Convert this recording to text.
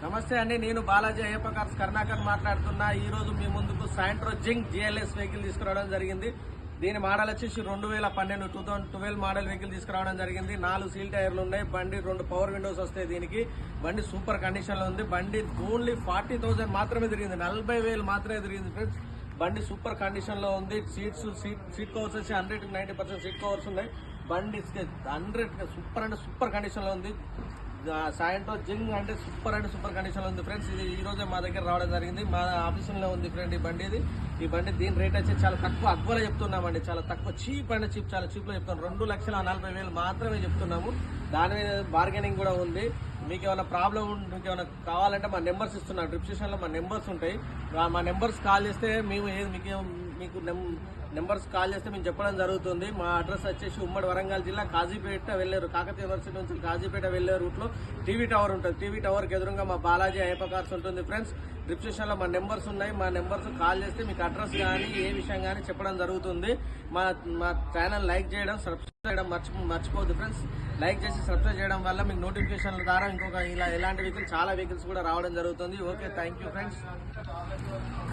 నమస్తే అండి, నేను బాలాజీ అయ్యప్ప కార్స్ కర్ణాకర్ మాట్లాడుతున్నా. ఈ రోజు మీ ముందుకు సాయంట్రో జింగ్ జిఎల్ఎస్ వెహికల్ తీసుకురావడం జరిగింది. దీని మోడల్ వచ్చేసి 2012 మోడల్ వెహికల్ తీసుకురావడం జరిగింది. 4 సీల్ టైర్లు ఉన్నాయి. బండి 2 పవర్ విండోస్ వస్తాయి. దీనికి బండి సూపర్ కండిషన్ లో ఉంది. బండి ఓన్లీ 40,000 మాత్రమే తిరిగింది, 40,000 మాత్రమే తిరిగింది ఫ్రెండ్స్. బండి సూపర్ కండిషన్ లో ఉంది. సీట్ కవర్స్ వచ్చి 100-90% సీట్ కవర్స్ ఉన్నాయి. బండి 100 సూపర్ కండిషన్ లో ఉంది. సాయంత్రం జింగ్ అంటే సూపర్ కండిషన్ లో ఉంది ఫ్రెండ్స్. ఇది ఈ రోజే మా దగ్గర రావడం జరిగింది. మా ఆఫీసులో ఉంది ఫ్రెండ్ ఈ బండి. ఈ బండి దీని రేట్ వచ్చి చాలా తక్కువ, అగ్వలో చెప్తున్నామండి. చాలా తక్కువ, చీప్ అంటే చీప్, చాలా చీప్ లో చెప్తాం. 2,40,000 మాత్రమే చెప్తున్నాము. దాని మీద బార్గెనింగ్ కూడా ఉంది. మీకు ఏమైనా ప్రాబ్లం, మీకు ఏమైనా కావాలంటే మా నెంబర్స్ ఇస్తున్నాం. డిస్క్రిప్షన్ లో మా నెంబర్స్ ఉంటాయి. మా నెంబర్స్ కాల్ చేస్తే మేము మీకు నెంబర్స్ కాల్ చేస్తే మేము చెప్పడం జరుగుతుంది. మా అడ్రస్ వచ్చేసి ఉమ్మడి వరంగల్ జిల్లా కాజీపేట వెళ్ళారు, కాకతీయ యూనివర్సిటీ నుంచి కాజీపేట వెళ్ళే రూట్ లో టీవీ టవర్ ఉంటుంది. టీవీ టవర్ కి ఎదురుగా మా బాలాజీ అయ్యప్ప కార్స్ ఉంటుంది ఫ్రెండ్స్. డిస్క్రిప్షన్ లో మా నెంబర్స్ ఉన్నాయి. మా నెంబర్స్ కాల్ చేస్తే మీకు అడ్రస్ కానీ ఏ విషయం కానీ చెప్పడం జరుగుతుంది. మా ఛానల్ లైక్ చేయడం, సబ్స్క్రైబ్ చేయడం మర్చిపోద్దు ఫ్రెండ్స్. లైక్ చేసి సబ్స్క్రైబ్ చేయడం వల్ల మీకు నోటిఫికేషన్ల ద్వారా ఇంకొక ఇలాంటి వెహికల్స్, చాలా వెహికల్స్ కూడా రావడం జరుగుతుంది. Okay, thank you friends.